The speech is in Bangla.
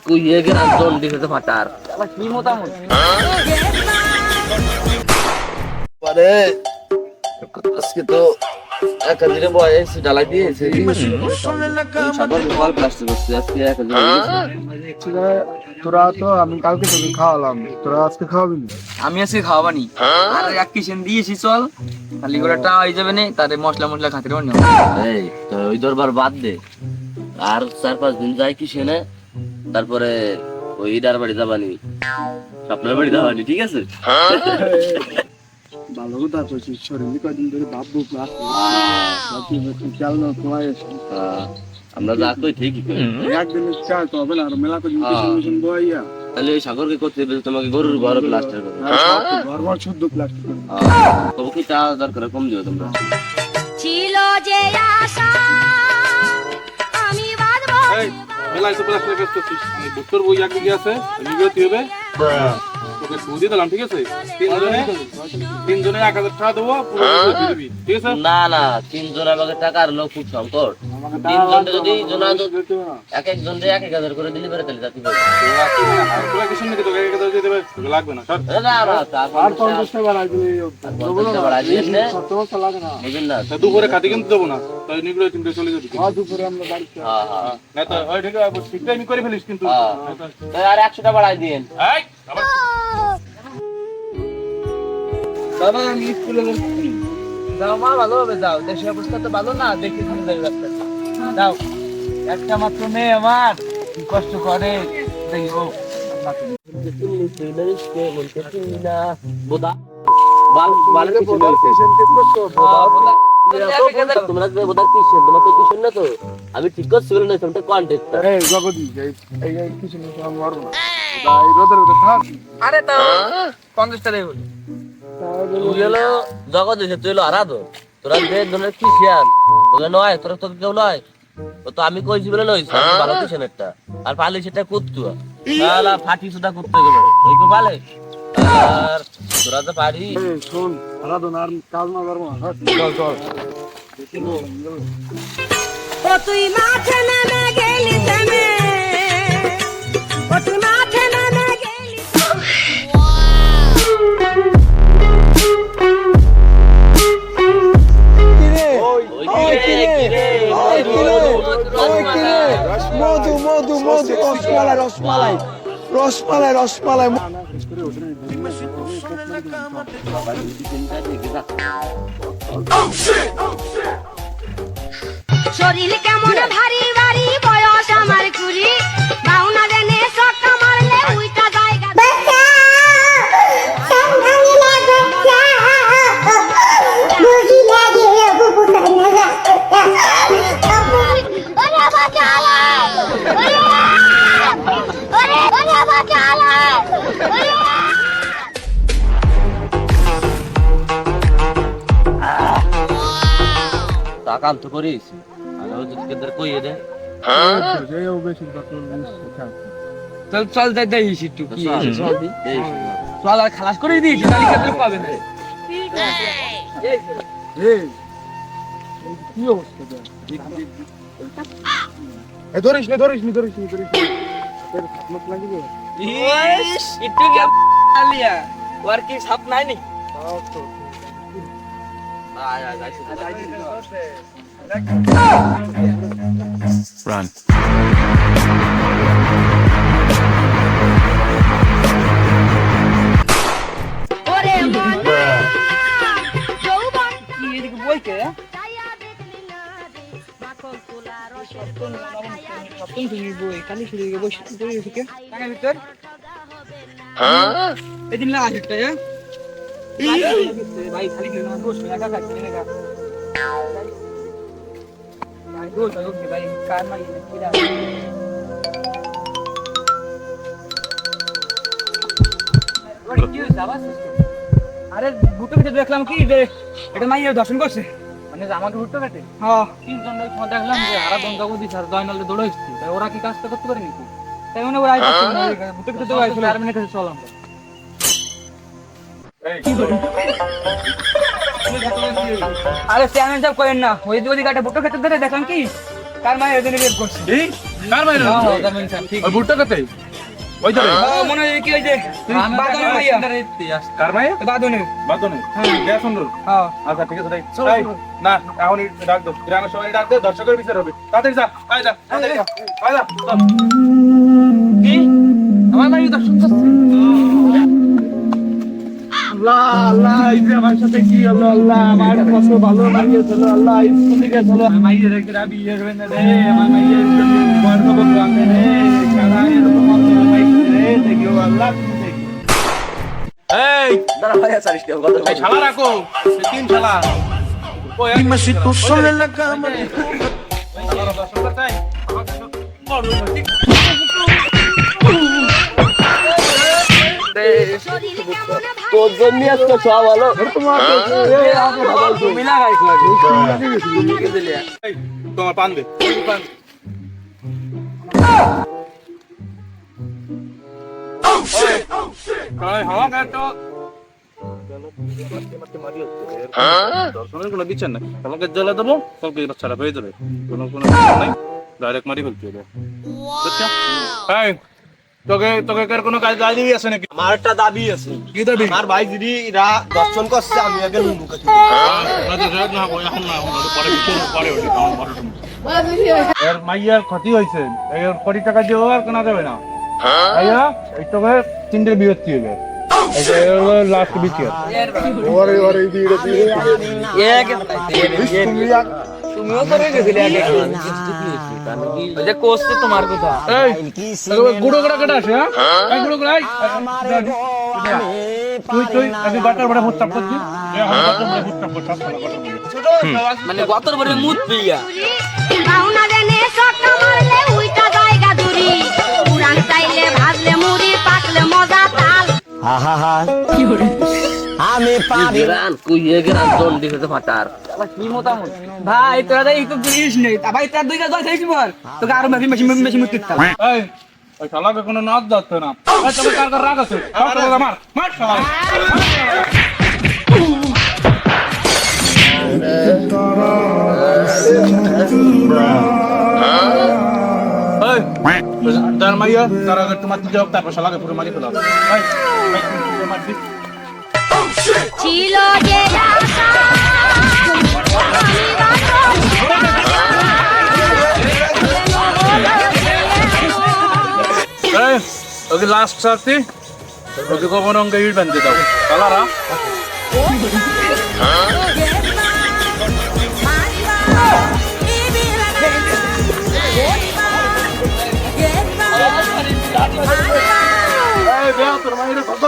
কুইয়ে গেলাম চন্ডি খেতে ফাটার কি মতামত আজকে তো একাদিনে বয়স ডালাই দিয়েছে তোরা তো আমি কালকে তোকে খাওয়ালাম, তোরা আজকে খাওয়াবি না? আমি আজকে খাওয়াবানি আর এক কিষেন দিয়েছি চল খালি করে টা হয়ে যাবে না তারে মশলা মশলা খাতে পারবো না। এই তো ওই দরবার বাদ দে, আর 4-5 দিন যাই কি সেনে তারপরে ওই ইদার বাড়ি যাবানি, স্বপ্নের বাড়ি যাবানি, ঠিক আছে? ভালো কথা বলছিস, শরীরে কয়দিন ধরে ভাববো চাল না তোমায় আমরা যা কই ঠিকই কই, একদিনের চাল তো হবে না, আর মেলা করে মিশন বইয়া তাহলে ওই সাগরকে করতে হবে তোমাকে গরুর ঘর প্লাস্টার করবে, ঘর শুদ্ধ প্লাস্টিক করবে। তবু কি চা দরকার কম দিও তোমরা। ছিল যে আশা আমি বাঁধবো মেলায় তো প্লাস্টার কাজ করছিস, আমি ডক্টর বই এক দিকে আছে লিখে তুই হবে তোকে বুঝিয়ে দিলাম, ঠিক আছে? তিনজনে 1000 টাকা দেবো, পুরো দিয়ে দিবি, ঠিক আছে? না না, 3 জন আমাকে টাকার লোক খুব সংকট, 3 জন যদি জনা এক এক জন 1000 করে দিলে পারে তাহলে যাতে হবে। তোরা কিছু নাকি তোকে 1000 দিয়ে দেবে, তোকে লাগবে না সর। না না, আর 50 টাকা বাড়াই দিলে বাড়াই দিস না, 70 লাগে না, বুঝেন না? তা দুপুরে খাতে কিন্তু দেবো না, তাই নিগুলো তিনটে চলে যাবি। দুপুরে আমরা বাড়িতে হ্যাঁ হ্যাঁ, না তো ওই ঠিক আছে, ঠিক টাইম করে ফেলিস কিন্তু। তাই আর 100 টাকা বাড়াই দিন। এই আবার বাবা আমি স্কুলে যাও মা, ভালোভাবে যাও, দেশের অবস্থা তো ভালো না, দেখি তুমি রাস্তা যাও, একটা মাত্র মেয়ে আমার কি কষ্ট করে দেখো। আমি ঠিক করছি বলে কন্টেক্ট কিছু মারবো না, রোদের রোদে থাক। আরে তো 50 টাকা হলো তুই হলো জগৎ দিয়েছে, তুই হলো আরাধ, তোরা যে ধরনের কি শিয়ান তোকে নয়, তোরা তোকে কেউ নয়, ও তো আমি কইছি বলে নয় ভালো কিছু একটা, আর পালি সেটা কুত্তুয়া তাহলে ফাটি সুদা করতে গেল ওই কো পালে, আর তোরা তো পারি। শোন আরাধনা আর কাজ না করবো না, চল চল। ও তুই মাঠে নেমে গেলি থেমে, ও তুই মাঠে নেমে গেলি মধু মধু মধু রসমালাই রসমালাই রসমালাই রসমালাই। শরীর কেমন ভারী ভারী, বয়স আমার কুড়ি, বাউনা দেনে সক্কা মারলে উইটা জায়গা কাম তো করিস, আর ও যদি কেদের কইয়ে দে চল চল যাই দেখিস একটু কি চল দি চল, আর খালাস করে দিয়েছি তাহলে কেটে পাবে না। কি অবস্থা ধরিস নি ধরিস নি ধরিস নি ধরিস লাগিবে একটু কে আলিয়া ওর কি সাপ নাই নি? Run. ওরে মনা যৌবন কি এদিকে বইকে ছায়া দেখলি না রে, মাখন তোলা রসের সপ্তম তুমি বই কালি শুরু হয়ে বসে বই এদিকে টাকা ভিতর এদিন লাগা সেটা ভাই খালি কি না দোষ একা কাজ করে না ভাই দোষ ওকে ভাই কার মারি কিরা আরে ভুট্টো কেটে দেখলাম কি যে এটা মাইয়া দর্শন করছে, মানে আমাকে ভুট্টো কেটে হ্যাঁ 3 জন দেখলাম যে হারা বন্ধ করে দিছে আর জয়নালে দৌড়ে এসেছে, তাই ওরা কি কাজটা করতে পারে নাকি? তাই মানে ওরা ভুট্টো কেটে তো আইছিল আর মিনিটে চলাম কি করে আরে চেয়ারম্যান সাহেব করেন না, ওই দিকে ভুট্টো খেতে ধরে দেখলাম কি কার মায়ের এদিনে বের করছে এই কার বাইরে জামিন স্যার ঠিক ওই বুটটা কত ওই ধরে মনে হয় কি হইছে বাদনের মাইয়া কার মায়ে বাদনের বাদনে গ্যাস সুন্দর হ্যাঁ আচ্ছা ঠিক আছে তাই না এখন ডাক দাও গ্রামের সবাই ডাক দে দর্শকের বিচার হবে তাড়াতাড়ি যা আয় যা তাড়াতাড়ি যা আয় যা কি আমার মাইয়া দর্শন করছে আল্লাহ আল্লাহ এই যে আমার সাথে কি হলো আল্লাহ আমার কত ভালো লাগিয়েছিল আল্লাহ স্কুলে গেছিল মাইয়া রে গ্রাবি হবে না রে আমার মাইয়া বড় বড় গ্রামে রে কারা এরকম মাইয়া রে দেখিও আল্লাহ এই দাঁড়া ভাই সারিস কে কথা এই শালা রাখো এই তিন শালা ওই Dime si tú sola en la cama. শালার দর্শক চাই শরীর কেমন ভারী তোর জন্য আজকে সব ভালো তুমি লাগাইছ লাগে এই তোমার পান দে পান হাওয়া গায় তো দর্শনের কোনো বিচার নাই তোমাকে জ্বালা দেবো কালকে বাচ্চারা হয়ে যাবে কোনো নাই ডাইরেক্ট মারি ফেলতে হবে বুঝছো এই তোকে তোকে কার কোনো কাজ দাবি আছে নাকি আমার একটা দাবি আছে কি দাবি আমার ভাই যদি এরা দর্শন করছে আমি আগে লুঙ্গু কাটি এর মাইয়ার ক্ষতি হয়েছে এর কোটি টাকা দিয়ে আর কেনা যাবে না ভাইয়া এই তোকে তিনটে বিরতি হবে এটা হলো লাস্ট বিচার ওরে ওরে ধীরে ধীরে তুমিও করে গেছিলে আগে ওই যে কোস্তে তোমার কথা এই গুড়ো গুড়া কেটে আসে হ্যাঁ এই গুড়ো গুড়া তুই আমি বাটার বড় ফুট চাপ করছি বাটার বড় ফুট চাপ কর সব খেলা কথা মানে গতর বরে মুত পিয়া বাউনা দেনে সক্কা মারলে উইটা জায়গা দূরি পুরান চাইলে ভাজলে মুড়ি পাকলে মজা তাল গ্রান কুইয়ে গ্রান দন্ডি হতে ফাটার কি মতামত ভাই তোরা তো এই তো জিনিস নেই ভাই তার দুইটা দশ হয়েছে বল তোকে আরো বেশি বেশি বেশি মুত দিতে এই ওই শালাকে কোনো নাচ যাচ্ছে না এই তোকে কার কার রাগ আছে সব তোকে মার মার শালা এই তার মাইয়া তার আগে তোমার দিতে হোক তারপর শালাকে পুরো মারি ফেলাও এই মার দিস ছিল যে আশা এই ওকে লাস্ট শাস্তি ওকে কখন অঙ্কে ইট বাঁধতে দাও কালারা এই বেয়া তোর মাইরে কত